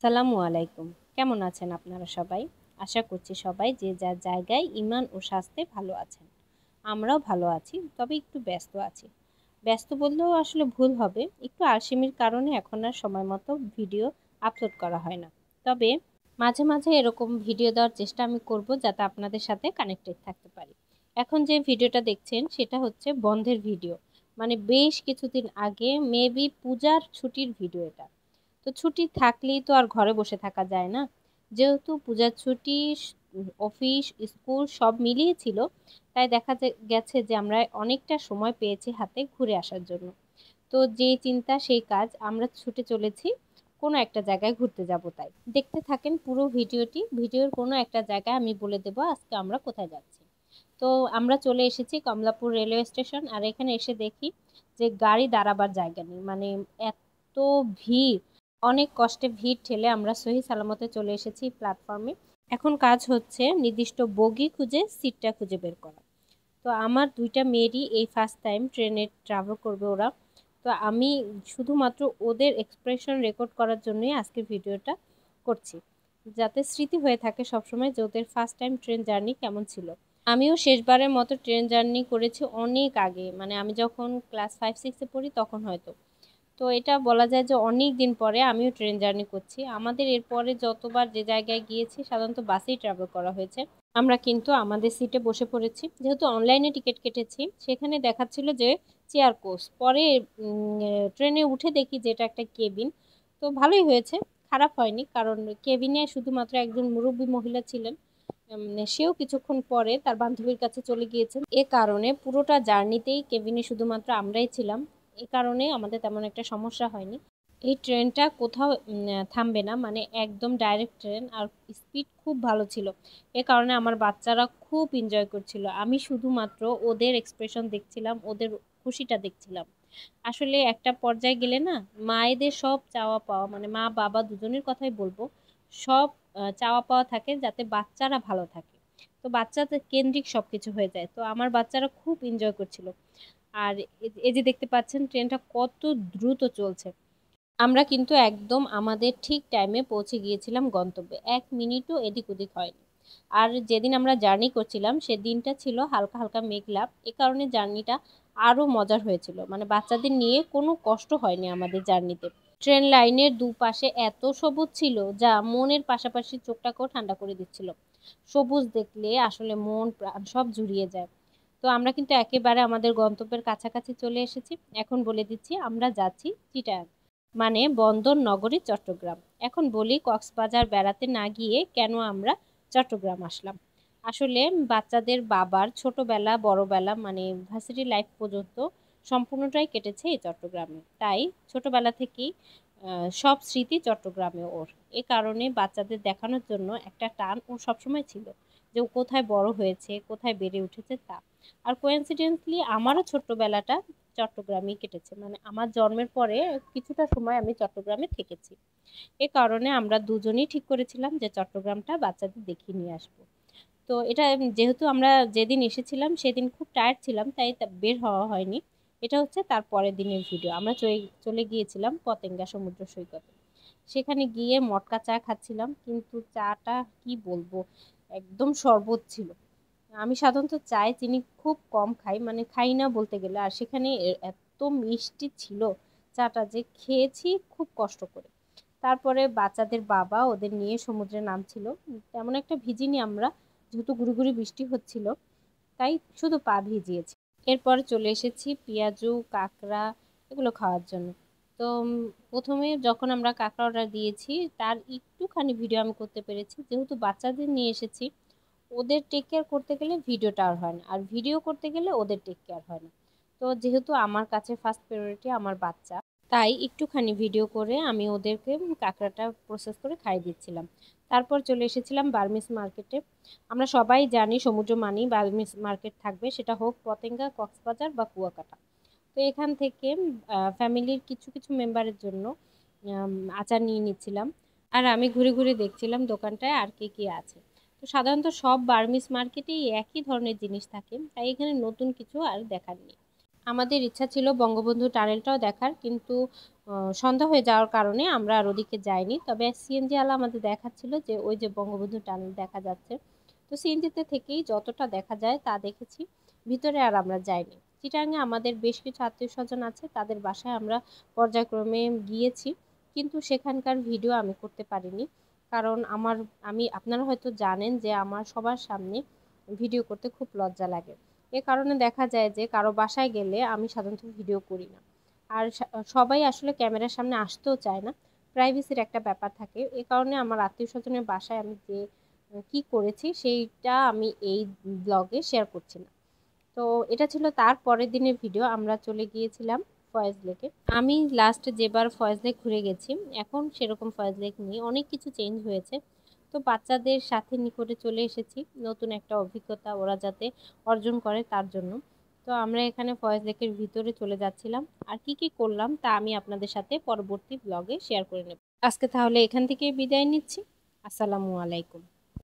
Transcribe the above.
আসসালামু আলাইকুম। কেমন আছেন আপনারা সবাই? আশা করছি সবাই যে যার জায়গায় ঈমান ও স্বাস্থ্যে ভালো আছেন। আমরাও ভালো আছি, তবে একটু ব্যস্ত আছি। ব্যস্ত বললেও আসলে ভুল হবে। একটু আলসেমির কারণে এখন আর সময় মতো ভিডিও আপলোড করা হয় না। তবে মাঝে মাঝে এরকম ভিডিও দেওয়ার চেষ্টা আমি করব যাতে আপনাদের সাথে কানেক্টেড থাকতে পারি। এখন যে ভিডিওটা দেখছেন সেটা হচ্ছে বন্ধের ভিডিও। মানে বেশ কিছুদিন আগে মেবি পূজার ছুটির ভিডিও এটা। তো ছুটি থাকলেই তো আর ঘরে বসে থাকা যায় না। যেহেতু পূজার ছুটি, অফিস, স্কুল সব মিলিয়ে ছিল, তাই দেখা গেছে যে আমরা অনেকটা সময় পেয়েছি হাতে ঘুরে আসার জন্য। তো যে চিন্তা সেই কাজ, আমরা ছুটে চলেছি কোনো একটা জায়গায় ঘুরতে যাব। তাই দেখতে থাকেন পুরো ভিডিওটি। ভিডিওর কোনো একটা জায়গায় আমি বলে দেব আজকে আমরা কোথায় যাচ্ছি। তো আমরা চলে এসেছি কমলাপুর রেলওয়ে স্টেশন। আর এখানে এসে দেখি যে গাড়ি দাঁড়াবার জায়গা নেই, মানে এত ভিড়। অনেক কষ্টে ভিড় ঠেলে আমরা সহি সালামতে চলে এসেছি প্ল্যাটফর্মে। এখন কাজ হচ্ছে নির্দিষ্ট বগি খুঁজে সিটটা খুঁজে বের করা। তো আমার দুইটা মেয়েরই এই ফার্স্ট টাইম ট্রেনে ট্রাভেল করবে ওরা। তো আমি শুধুমাত্র ওদের এক্সপ্রেশন রেকর্ড করার জন্যই আজকে ভিডিওটা করছি, যাতে স্মৃতি হয়ে থাকে সবসময় যে ওদের ফার্স্ট টাইম ট্রেন জার্নি কেমন ছিল। আমিও শেষবারের মতো ট্রেন জার্নি করেছি অনেক আগে, মানে আমি যখন ক্লাস 5-6-এ পড়ি তখন হয়তো। তো এটা বলা যায় যে অনেক দিন পরে আমিও ট্রেন জার্নি করছি। আমাদের এরপরে যতবার যে জায়গায় গিয়েছি সাধারণত বাসেই ট্রাভেল করা হয়েছে। আমরা কিন্তু আমাদের সিটে বসে পড়েছি, যেহেতু অনলাইনে টিকিট কেটেছি। সেখানে দেখাচ্ছিল যে চেয়ার কোচ, পরে ট্রেনে উঠে দেখি যে এটা একটা কেবিন। তো ভালোই হয়েছে, খারাপ হয়নি, কারণ কেবিনে শুধুমাত্র একজন মুরব্বী মহিলা ছিলেন। সেও কিছুক্ষণ পরে তার বান্ধবীর কাছে চলে গিয়েছেন। এ কারণে পুরোটা জার্নিতেই কেবিনে শুধুমাত্র আমরাই ছিলাম। এ কারণে আমাদের তেমন একটা সমস্যা হয়নি। এই ট্রেনটা কোথাও থামবে না, মানে একদম ডাইরেক্ট ট্রেন, আর স্পিড খুব ভালো ছিল। এ কারণে আমার বাচ্চারা খুব এনজয় করছিল। আমি শুধুমাত্র ওদের এক্সপ্রেশন দেখছিলাম, ওদের খুশিটা দেখছিলাম। আসলে একটা পর্যায়ে গেলে না, মায়েদের সব চাওয়া পাওয়া, মানে মা বাবা দুজনের কথাই বলবো, সব চাওয়া পাওয়া থাকে যাতে বাচ্চারা ভালো থাকে। তো বাচ্চাদের কেন্দ্রিক সবকিছু হয়ে যায়। তো আমার বাচ্চারা খুব এনজয় করছিল। আর এই যে দেখতে পাচ্ছেন ট্রেনটা কত দ্রুত চলছে। আমরা কিন্তু একদম আমাদের ঠিক টাইমে পৌঁছে গিয়েছিলাম গন্তব্যে, 1 মিনিটও এদিক ওদিক হয়নি। আর যেদিন আমরা জার্নি করছিলাম সেদিনটা ছিল হালকা হালকা মেঘলা। এ কারণে জার্নিটা আরো মজার হয়েছিল, মানে বাচ্চাদের নিয়ে কোনো কষ্ট হয়নি আমাদের জার্নিতে। ট্রেন লাইনের দুপাশে এত সবুজ ছিল যা মনের পাশাপাশি চোখটাকেও ঠান্ডা করে দিচ্ছিল। সবুজ দেখলে আসলে মন প্রাণ সব জুড়িয়ে যায়। তো আমরা কিন্তু একেবারে আমাদের গন্তব্যের কাছাকাছি চলে এসেছি। এখন বলে দিচ্ছি আমরা যাচ্ছি চিটাগাং, মানে বন্দর নগরী চট্টগ্রাম। এখন বলি কক্সবাজার বেড়াতে না গিয়ে কেন আমরা চট্টগ্রাম আসলাম। আসলে বাচ্চাদের বাবার ছোটবেলা বড়বেলা, মানে ভার্সিটি লাইফ পর্যন্ত সম্পূর্ণটাই কেটেছে এই চট্টগ্রামে। তাই ছোটবেলা থেকেই সব স্মৃতি চট্টগ্রামে ওর। এ কারণে বাচ্চাদের দেখানোর জন্য একটা টান ও সবসময় ছিল, যে ও কোথায় বড় হয়েছে, কোথায় বেড়ে উঠেছে তা। আর কোইন্সিডেন্টলি আমারও ছোট্টবেলাটা চট্টগ্রামেই কেটেছে, মানে আমার জন্মের পরে কিছুটা সময় আমি চট্টগ্রামে থেকেছি। এ কারণে আমরা দুজনেই ঠিক করেছিলাম যে চট্টগ্রামটা বাচ্চাদের দেখিয়ে নিয়ে আসবো। তো এটা যেহেতু আমরা যেদিন এসেছিলাম সেদিন খুব টায়ার্ড ছিলাম, তাই বের হওয়া হয়নি। এটা হচ্ছে তার পরের দিনের ভিডিও। আমরা চলে গিয়েছিলাম পতেঙ্গা সমুদ্র সৈকতে। সেখানে গিয়ে মটকা চা খাচ্ছিলাম, কিন্তু চাটা কি বলবো, একদম শরবত ছিল। আমি সাধারণত চায়ে চিনি খুব কম খাই, মানে খাই না বলতে গেলে। আর সেখানে এত মিষ্টি ছিল চাটা, যে খেয়েছি খুব কষ্ট করে। তারপরে বাচ্চাদের বাবা ওদের নিয়ে সমুদ্রে নামছিল। তেমন একটা ভিজিনি আমরা, যেহেতু গুড়ি গুড়ি বৃষ্টি হচ্ছিল, তাই শুধু পা ভিজিয়েছি। এরপর চলে এসেছি পেঁয়াজু কাঁকড়া এগুলো খাওয়ার জন্য। তো প্রথমে যখন আমরা কাঁকড়া অর্ডার দিয়েছি তার একটুখানি ভিডিও আমি করতে পেরেছি, যেহেতু বাচ্চাদের নিয়ে এসেছি। ওদের টেক কেয়ার করতে গেলে ভিডিওটা আর হয় না, আর ভিডিও করতে গেলে ওদের টেক কেয়ার হয় না। তো যেহেতু আমার কাছে ফার্স্ট প্রায়োরিটি আমার বাচ্চা, তাই একটুখানি ভিডিও করে আমি ওদেরকে কাঁকড়াটা প্রসেস করে খাইয়ে দিচ্ছিলাম। তারপর চলে এসেছিলাম বার্মিস মার্কেটে। আমরা সবাই জানি সমুদ্র মানেই বার্মিস মার্কেট থাকবে, সেটা হোক পতেঙ্গা, কক্সবাজার বা কুয়াকাটা। তো এখান থেকে ফ্যামিলির কিছু কিছু মেম্বারের জন্য আচার নিয়ে নিচ্ছিলাম। আর আমি ঘুরে ঘুরে দেখছিলাম দোকানটায় আর কি কি আছে। তো সাধারণত সব বার্মিস মার্কেটেই একই ধরনের জিনিস থাকে, তাই এখানে নতুন কিছু আর দেখার নেই। আমাদের ইচ্ছা ছিল বঙ্গবন্ধু টানেলটাও দেখার, কিন্তু সন্ধ্যা হয়ে যাওয়ার কারণে আমরা আর ওদিকে যাইনি। তবে সিএনজি আলা আমাদের দেখাচ্ছিল যে ওই যে বঙ্গবন্ধু টানেল দেখা যাচ্ছে। তো সিএনজিতে থেকেই যতটা দেখা যায় তা দেখেছি, ভিতরে আর আমরা যাইনি। চিটাগাঙে আমাদের বেশ কিছু আত্মীয় স্বজন আছে, তাদের বাসায় আমরা পর্যায়ক্রমে গিয়েছি, কিন্তু সেখানকার ভিডিও আমি করতে পারিনি। কারণ আপনারা হয়তো জানেন যে আমার সবার সামনে ভিডিও করতে খুব লজ্জা লাগে। এ কারণে দেখা যায় যে কারো বাসায় গেলে আমি সাধারণত ভিডিও করি না। আর সবাই আসলে ক্যামেরার সামনে আসতেও চায় না, প্রাইভেসির একটা ব্যাপার থাকে। এ কারণে আমার আত্মীয় স্বজনের বাসায় আমি যে কি করেছি সেইটা আমি এই ব্লগে শেয়ার করছি না। তো এটা ছিল তার পরের দিনের ভিডিও। আমরা চলে গিয়েছিলাম ফয়েজ লেকে। আমি লাস্ট যেবার ফয়েজ লেক ঘুরে গেছি, এখন সেরকম ফয়েজ লেক নেই, অনেক কিছু চেঞ্জ হয়েছে। তো বাচ্চাদের সাথে নিকটে চলে এসেছি, নতুন একটা অভিজ্ঞতা ওরা যাতে অর্জন করে তার জন্য। তো আমরা এখানে ফয়েজ লেকের ভিতরে চলে যাচ্ছিলাম, আর কি কি করলাম তা আমি আপনাদের সাথে পরবর্তী ব্লগে শেয়ার করে নেব। আজকে তাহলে এখান থেকে বিদায় নিচ্ছি। আসসালামু আলাইকুম।